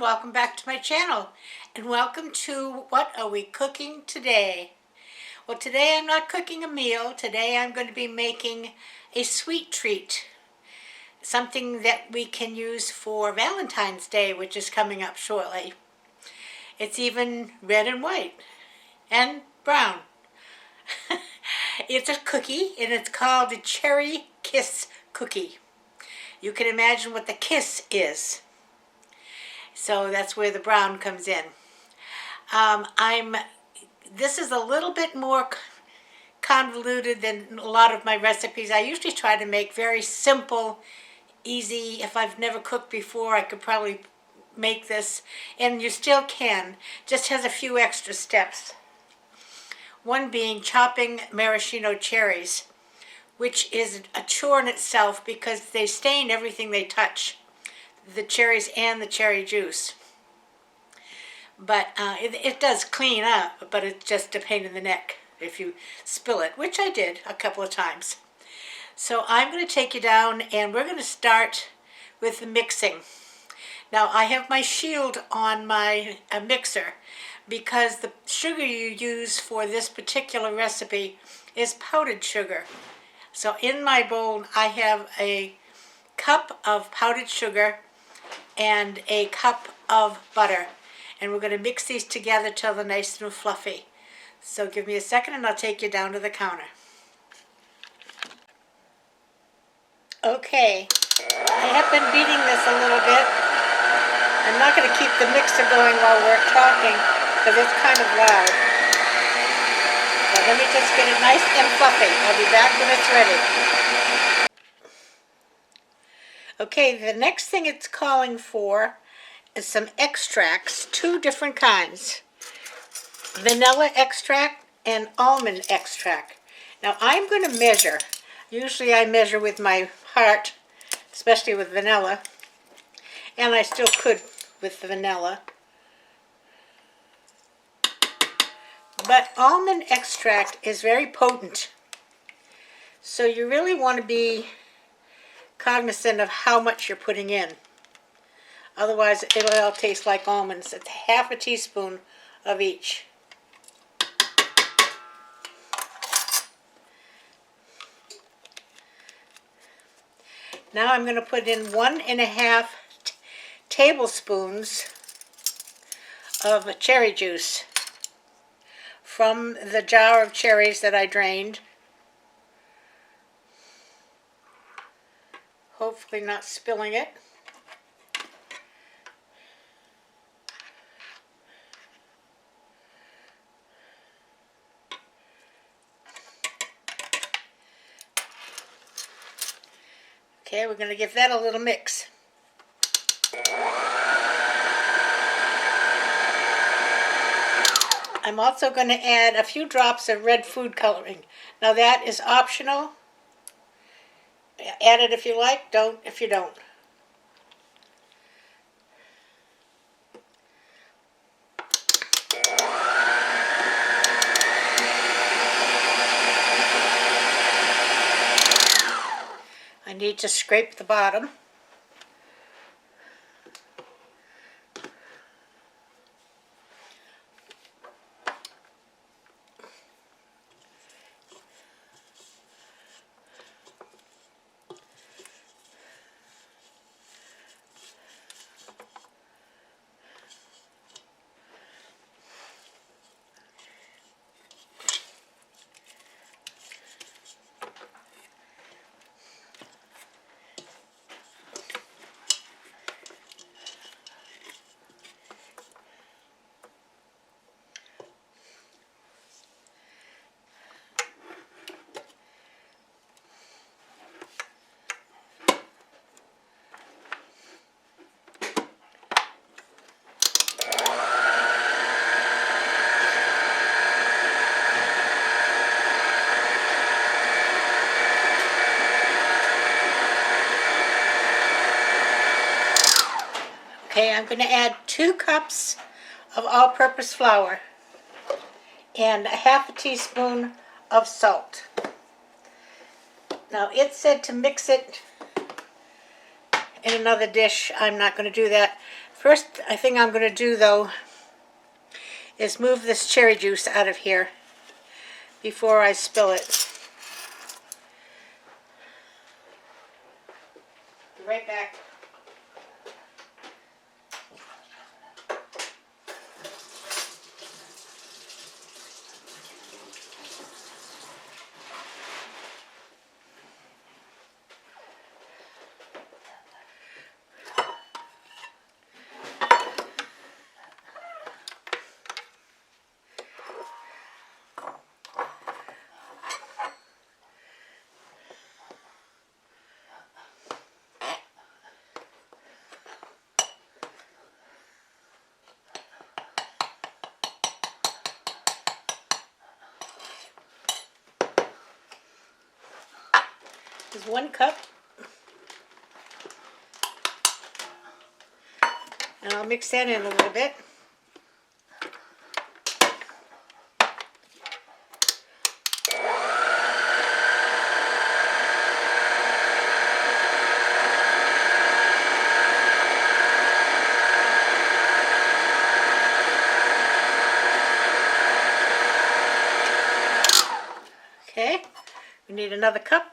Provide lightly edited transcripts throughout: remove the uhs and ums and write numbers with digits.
welcome back to my channel, and welcome to What Are We Cooking Today? Well, today I'm not cooking a meal. Today I'm going to be making a sweet treat, something that we can use for Valentine's Day, which is coming up shortly. It's even red and white and brown. It's a cookie, and it's called a cherry kiss cookie. You can imagine what the kiss is. So that's where the brown comes in. This is a little bit more convoluted than a lot of my recipes. I usually try to make very simple, easy. If I've never cooked before, I could probably make this, and you still can. Just has a few extra steps. One being chopping maraschino cherries, which is a chore in itself because they stain everything they touch, the cherries and the cherry juice. But it does clean up, but it's just a pain in the neck if you spill it, which I did a couple of times. So I'm going to take you down, and we're going to start with the mixing. Now I have my shield on my mixer because the sugar you use for this particular recipe is powdered sugar. So in my bowl I have a cup of powdered sugar and a cup of butter, and we're going to mix these together till they're nice and fluffy. So give me a second and I'll take you down to the counter. Okay, I have been beating this a little bit. I'm not going to keep the mixer going while we're talking because it's kind of loud. But let me just get it nice and fluffy. I'll be back when it's ready. Okay, the next thing it's calling for is some extracts, two different kinds. Vanilla extract and almond extract. Now I'm going to measure. Usually I measure with my heart, especially with vanilla. And I still could with the vanilla. But almond extract is very potent. So you really want to be cognizant of how much you're putting in. Otherwise it'll all taste like almonds. It's half a teaspoon of each. Now I'm going to put in 1.5 tablespoons of cherry juice from the jar of cherries that I drained. Hopefully not spilling it. Okay, we're going to give that a little mix. I'm also going to add a few drops of red food coloring. Now that is optional. Add it if you like, don't if you don't. I need to scrape the bottom. Okay, I'm going to add 2 cups of all-purpose flour and 1/2 teaspoon of salt. Now it said to mix it in another dish. I'm not going to do that. First thing I'm going to do though is move this cherry juice out of here before I spill it. Be right back. There's 1 cup. And I'll mix that in a little bit. Okay, we need another cup.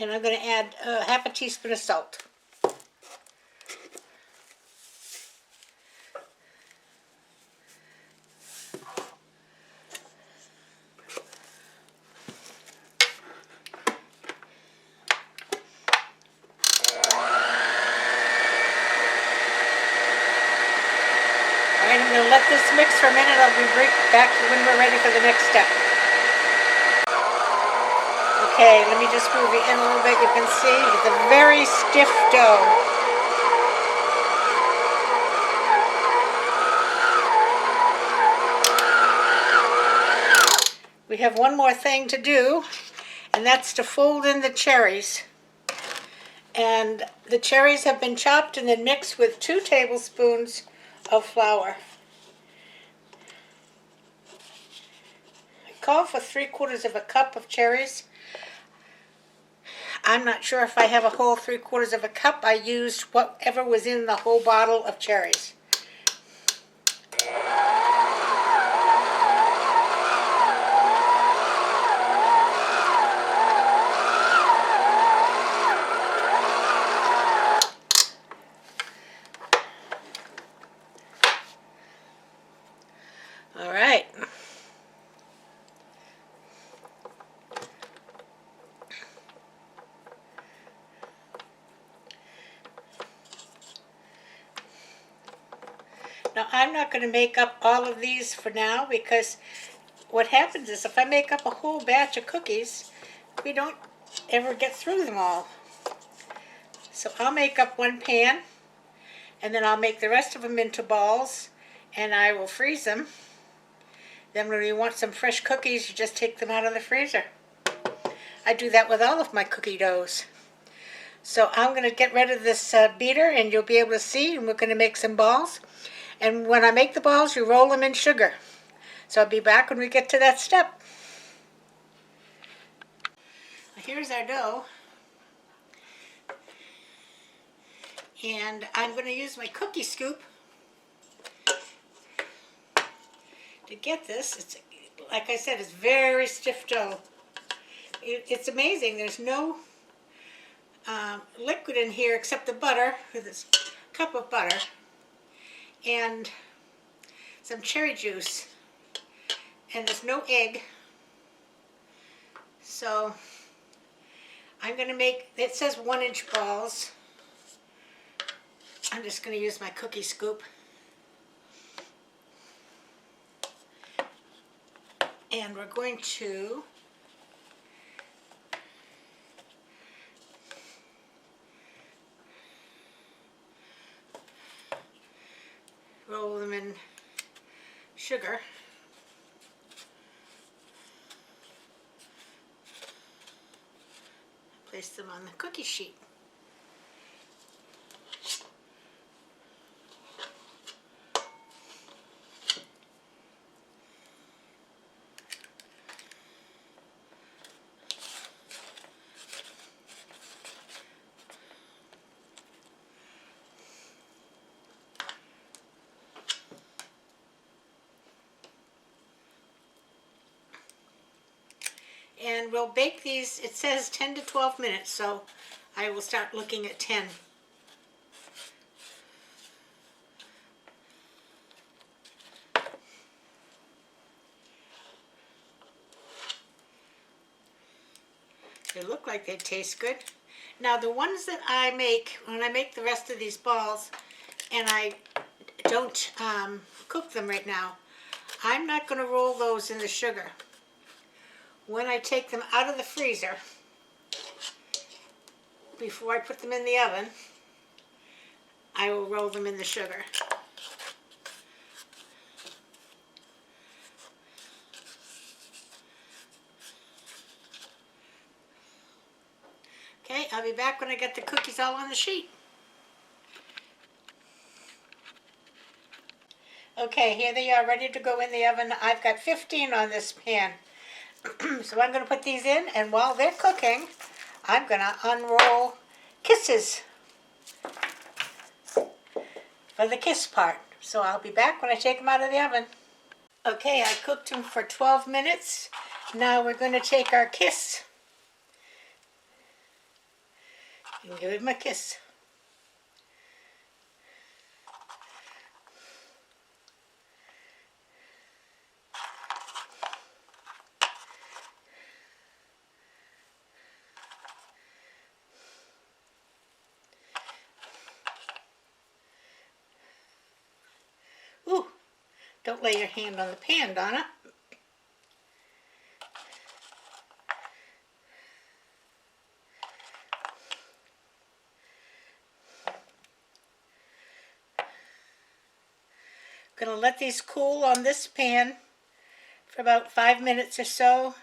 And I'm going to add half a teaspoon of salt. Alright, I'm going to let this mix for a minute. I'll be right back when we're ready for the next step. Okay, let me just move it in a little bit. You can see it's a very stiff dough. We have one more thing to do, and that's to fold in the cherries. And the cherries have been chopped and then mixed with 2 tablespoons of flour. I call for 3/4 of a cup of cherries. I'm not sure if I have a whole 3/4 of a cup. I used whatever was in the whole bottle of cherries. All right. Now I'm not going to make up all of these for now, because what happens is if I make up a whole batch of cookies, we don't ever get through them all. So I'll make up 1 pan, and then I'll make the rest of them into balls, and I will freeze them. Then when you want some fresh cookies, you just take them out of the freezer. I do that with all of my cookie doughs. So I'm going to get rid of this beater, and you'll be able to see, and we're going to make some balls. And when I make the balls, you roll them in sugar. So I'll be back when we get to that step. Here's our dough. And I'm going to use my cookie scoop to get this. It's, like I said, it's very stiff dough. It's amazing. There's no liquid in here except the butter, with this cup of butter, and some cherry juice. And there's no egg. So I'm going to make, it says 1-inch balls. I'm just going to use my cookie scoop. And we're going to roll them in sugar. Place them on the cookie sheet. And we'll bake these, it says 10 to 12 minutes, so I will start looking at 10. They look like they taste good. Now the ones that I make, when I make the rest of these balls, and I don't cook them right now, I'm not going to roll those in the sugar. When I take them out of the freezer, before I put them in the oven, I will roll them in the sugar. Okay, I'll be back when I get the cookies all on the sheet. Okay, here they are ready to go in the oven. I've got 15 on this pan. So I'm going to put these in, and while they're cooking, I'm going to unroll kisses for the kiss part. So I'll be back when I take them out of the oven. Okay, I cooked them for 12 minutes. Now we're going to take our kiss and give him a kiss. Ooh, don't lay your hand on the pan, Donna. I'm going to let these cool on this pan for about 5 minutes or so.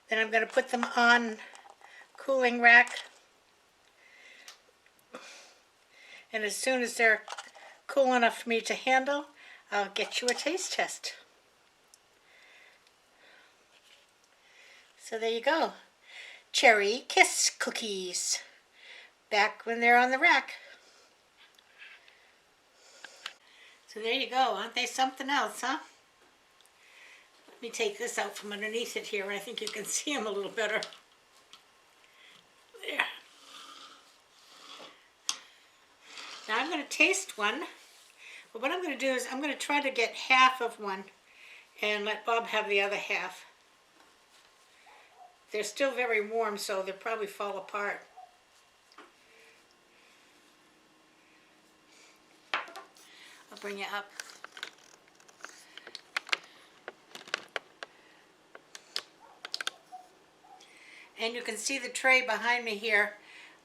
Then I'm going to put them on cooling rack. And as soon as they're cool enough for me to handle, I'll get you a taste test. So there you go. Cherry Kiss cookies. Back when they're on the rack. So there you go. Aren't they something else, huh? Let me take this out from underneath it here. I think you can see them a little better. There. Now I'm going to taste one. But what I'm going to do is I'm going to try to get half of one and let Bob have the other half. They're still very warm, so they'll probably fall apart. I'll bring you up. And you can see the tray behind me here.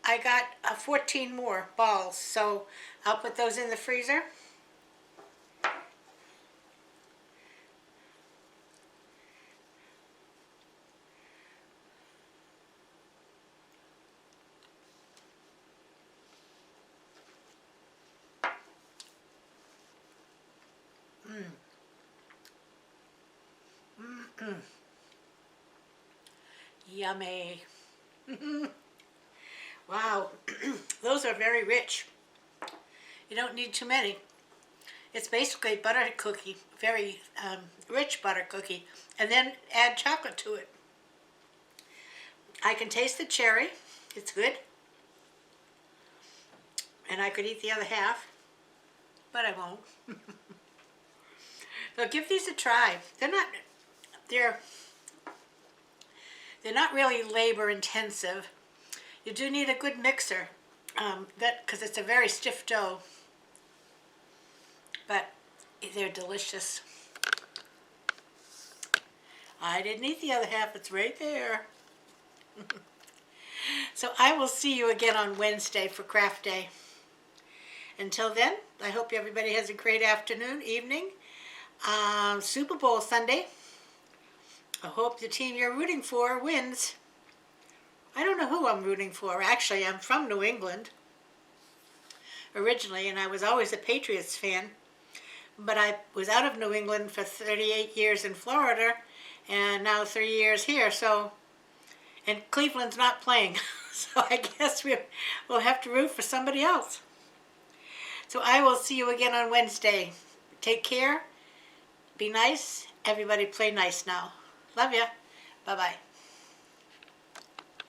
I got 14 more balls, so I'll put those in the freezer. Yummy. Wow, those are very rich. You don't need too many. It's basically butter cookie, very rich butter cookie, and then add chocolate to it. I can taste the cherry. It's good. And I could eat the other half, but I won't. So give these a try. They're not really labor intensive. You do need a good mixer, because it's a very stiff dough, but they're delicious. I didn't eat the other half, it's right there. So I will see you again on Wednesday for craft day. Until then, I hope everybody has a great afternoon, evening, Super Bowl Sunday. I hope the team you're rooting for wins. I don't know who I'm rooting for. Actually, I'm from New England originally, and I was always a Patriots fan. But I was out of New England for 38 years in Florida, and now 3 years here. So, and Cleveland's not playing, so I guess we'll have to root for somebody else. So I will see you again on Wednesday. Take care. Be nice. Everybody play nice now. Love ya. Bye-bye.